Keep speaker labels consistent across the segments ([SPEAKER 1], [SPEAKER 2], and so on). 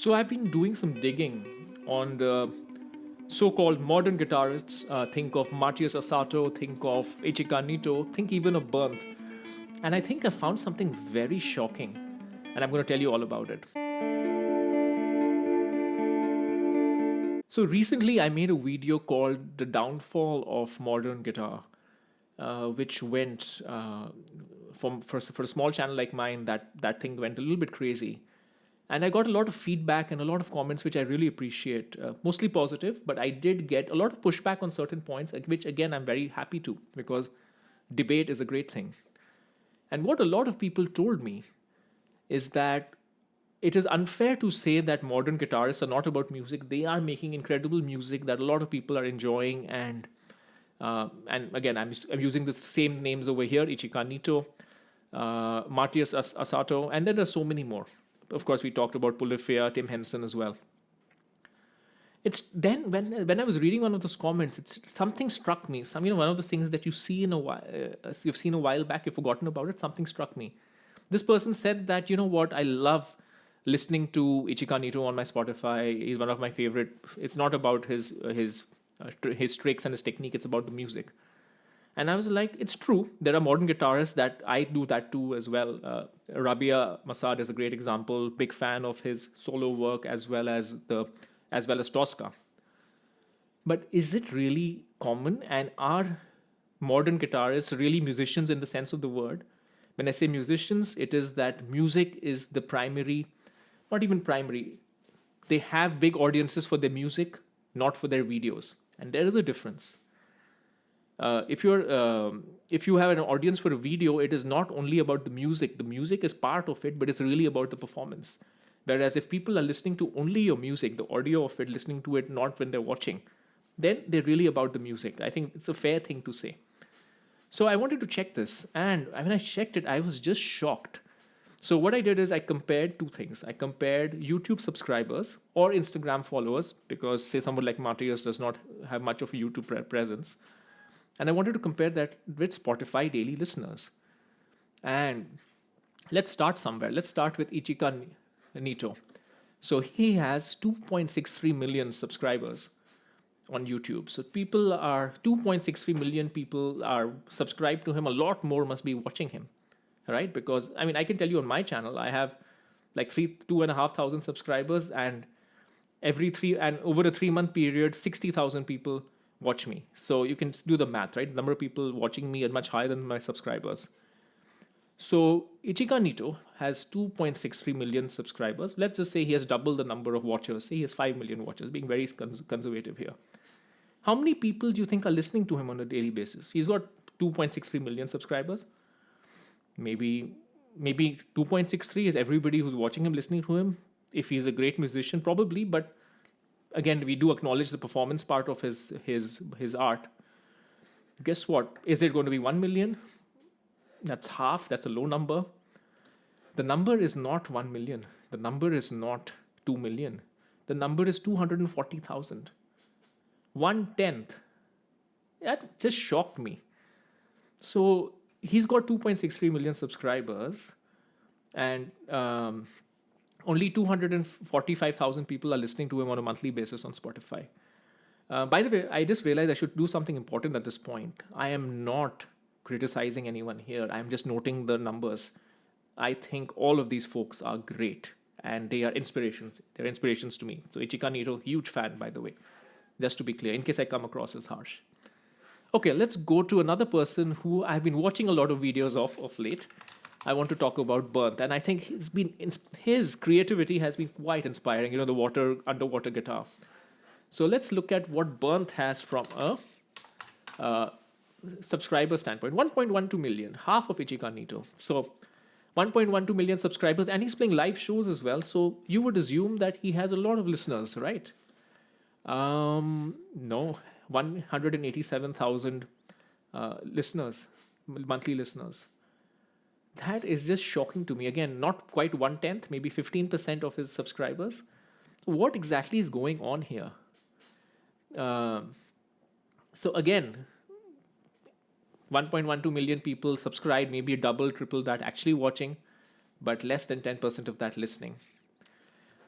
[SPEAKER 1] So I've been doing some digging on the so-called modern guitarists. Think of Matthias Asato, think of Icha Nito, think even of Bernd. And I think I found something very shocking. And I'm going to tell you all about it. So recently I made a video called The Downfall of Modern Guitar, which went, for a small channel like mine, that thing went a little bit crazy. And I got a lot of feedback and a lot of comments, which I really appreciate, mostly positive, but I did get a lot of pushback on certain points, which again, I'm very happy to, because debate is a great thing. And what a lot of people told me is that it is unfair to say that modern guitarists are not about music. They are making incredible music that a lot of people are enjoying. And again, I'm using the same names over here: Icha Nito, Matthias Asato, and then there's so many more. Of course, we talked about Pulifia, Tim Henson as well. It's then when I was reading one of those comments, something struck me. One of the things that you see in a while, you've seen a while back, you've forgotten about it. Something struck me. This person said that, you know what, I love listening to Icha Nito on my Spotify. He's one of my favorite. It's not about his tricks and his technique. It's about the music. And I was like, it's true. There are modern guitarists that I do that too as well. Rabia Masad is a great example. Big fan of his solo work as well as Tosca. But is it really common? And are modern guitarists really musicians in the sense of the word? When I say musicians, it is that music is the primary, not even primary. They have big audiences for their music, not for their videos. And there is a difference. If you have an audience for a video, it is not only about the music. The music is part of it, but it's really about the performance. Whereas if people are listening to only your music, the audio of it, listening to it not when they're watching, then they're really about the music. I think it's a fair thing to say. So I wanted to check this, and when I checked it, I was just shocked. So what I did is I compared two things. I compared YouTube subscribers or Instagram followers, because say someone like Matthias does not have much of a YouTube presence. And I wanted to compare that with Spotify daily listeners. And let's start somewhere. Let's start with Icha Nito. So he has 2.63 million subscribers on YouTube. So 2.63 million people are subscribed to him. A lot more must be watching him, right? Because I can tell you on my channel, I have like 2,500 subscribers, and over a 3-month period, 60,000 people watch me. So you can do the math, right? The number of people watching me are much higher than my subscribers. So Icha Nito has 2.63 million subscribers. Let's just say he has double the number of watchers. Say he has 5 million watchers, being very conservative here. How many people do you think are listening to him on a daily basis? He's got 2.63 million subscribers. Maybe 2.63 is everybody who's watching him, listening to him. If he's a great musician, probably, but again, we do acknowledge the performance part of his art. Guess what? Is it going to be 1 million? That's half. That's a low number. The number is not 1 million. The number is not 2 million. The number is 240,000. 1/10. That just shocked me. So he's got 2.63 million subscribers, and only 245,000 people are listening to him on a monthly basis on Spotify. By the way, I just realized I should do something important at this point. I am not criticizing anyone here. I'm just noting the numbers. I think all of these folks are great, and they are inspirations. They're inspirations to me. So Icha Nito, huge fan, by the way. Just to be clear, in case I come across as harsh. Okay, let's go to another person who I've been watching a lot of videos of late. I want to talk about Bernd, and I think his creativity has been quite inspiring. The underwater guitar. So let's look at what Bernd has from a subscriber standpoint. 1.12 million, half of Icha Nito. So 1.12 million subscribers, and he's playing live shows as well. So you would assume that he has a lot of listeners, right? No, 187,000 listeners, monthly listeners. That is just shocking to me. Again, not quite 1/10, maybe 15% of his subscribers. What exactly is going on here? So again, 1.12 million people subscribe, maybe double, triple that actually watching, but less than 10% of that listening.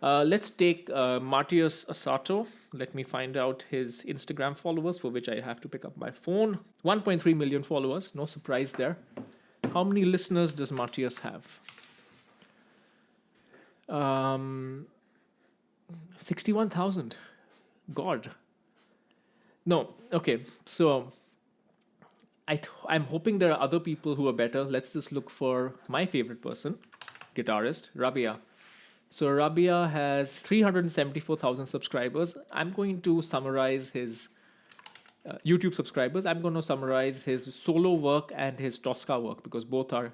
[SPEAKER 1] Let's take Matthias Asato. Let me find out his Instagram followers, for which I have to pick up my phone. 1.3 million followers. No surprise there. How many listeners does Matthias have? 61,000. God. No. Okay. So I'm hoping there are other people who are better. Let's just look for my favorite person, guitarist, Rabia. So Rabia has 374,000 subscribers. I'm going to summarize his YouTube subscribers. I'm going to summarize his solo work and his Tosca work because both are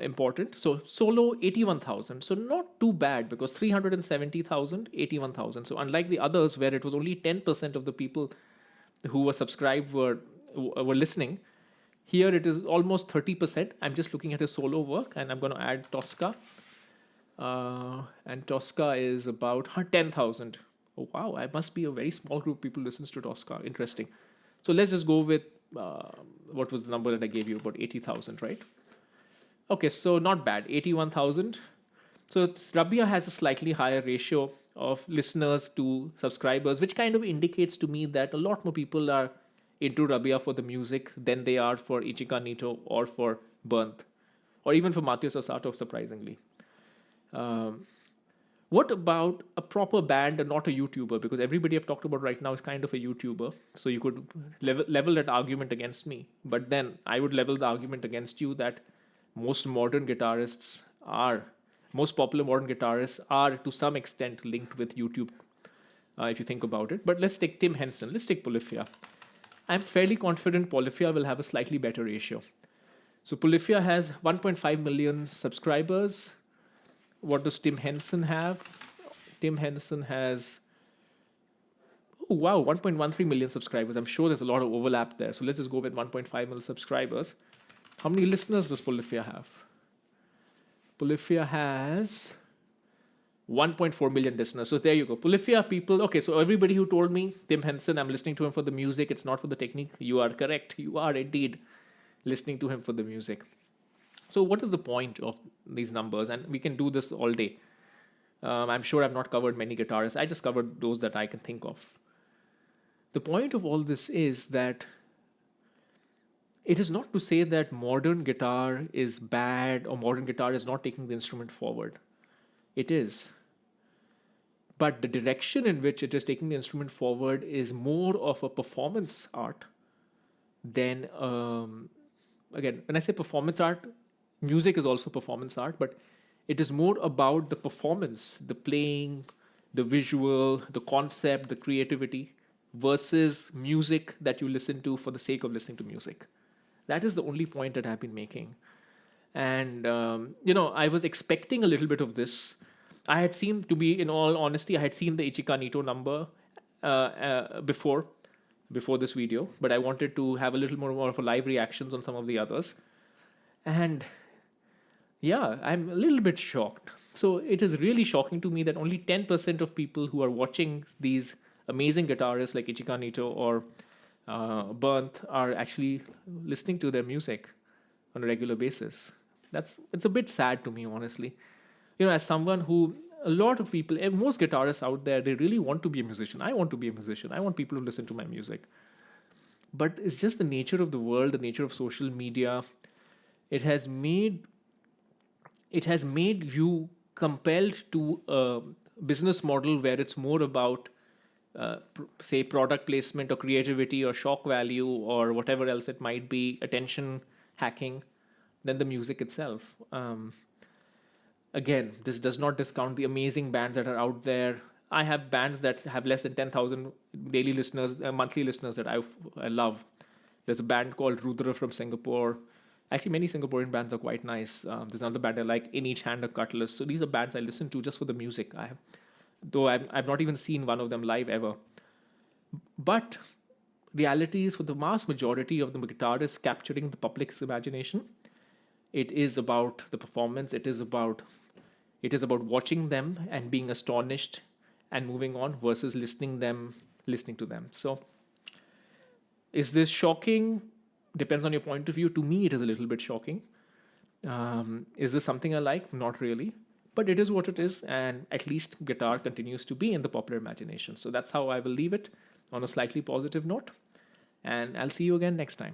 [SPEAKER 1] important. So solo 81,000. So not too bad because 370,000, 81,000. So unlike the others where it was only 10% of the people who were subscribed were listening, here it is almost 30%. I'm just looking at his solo work and I'm going to add Tosca. And Tosca is about 10,000. Oh, wow, I must be a very small group of people listens to Tosca. Interesting. So let's just go with what was the number that I gave you, about 80,000, right? Okay, so not bad, 81,000. So Rabia has a slightly higher ratio of listeners to subscribers, which kind of indicates to me that a lot more people are into Rabia for the music than they are for Icha Nito or for Burnt, or even for Matthias Asato, surprisingly. What about a proper band and not a YouTuber? Because everybody I've talked about right now is kind of a YouTuber. So you could level that argument against me. But then I would level the argument against you that most popular modern guitarists are to some extent linked with YouTube, if you think about it. But let's take Tim Henson. Let's take Polyphia. I'm fairly confident Polyphia will have a slightly better ratio. So Polyphia has 1.5 million subscribers. What does Tim Henson have? Tim Henson has, 1.13 million subscribers. I'm sure there's a lot of overlap there. So let's just go with 1.5 million subscribers. How many listeners does Polyphia have? Polyphia has 1.4 million listeners. So there you go. Polyphia people. Okay, so everybody who told me, Tim Henson, I'm listening to him for the music, it's not for the technique. You are correct. You are indeed listening to him for the music. So what is the point of these numbers? And we can do this all day. I'm sure I've not covered many guitarists. I just covered those that I can think of. The point of all this is that it is not to say that modern guitar is bad or modern guitar is not taking the instrument forward. It is. But the direction in which it is taking the instrument forward is more of a performance art than, again, when I say performance art, music is also performance art, but it is more about the performance, the playing, the visual, the concept, the creativity versus music that you listen to for the sake of listening to music. That is the only point that I've been making. And, I was expecting a little bit of this. I had seen, to be in all honesty, I had seen the Icha Nito number before this video, but I wanted to have a little more of a live reactions on some of the others. And yeah, I'm a little bit shocked. So it is really shocking to me that only 10% of people who are watching these amazing guitarists like Icha Nito or Burnt are actually listening to their music on a regular basis. It's a bit sad to me, honestly. As someone who, a lot of people, most guitarists out there, they really want to be a musician. I want to be a musician. I want people to listen to my music. But it's just the nature of the world, the nature of social media. It has made you compelled to a business model where it's more about, say, product placement or creativity or shock value or whatever else it might be, attention hacking, than the music itself. Again, this does not discount the amazing bands that are out there. I have bands that have less than 10,000 daily listeners, monthly listeners that I love. There's a band called Rudra from Singapore. Actually, many Singaporean bands are quite nice. There's another band I like, In Each Hand a Cutlass. So these are bands I listen to just for the music. Though I've not even seen one of them live ever. But reality is, for the mass majority of the guitarists capturing the public's imagination, it is about the performance. It is about watching them and being astonished and moving on versus listening to them. So is this shocking? Depends on your point of view. To me, it is a little bit shocking. Is this something I like? Not really. But it is what it is, and at least guitar continues to be in the popular imagination. So that's how I will leave it, on a slightly positive note. And I'll see you again next time.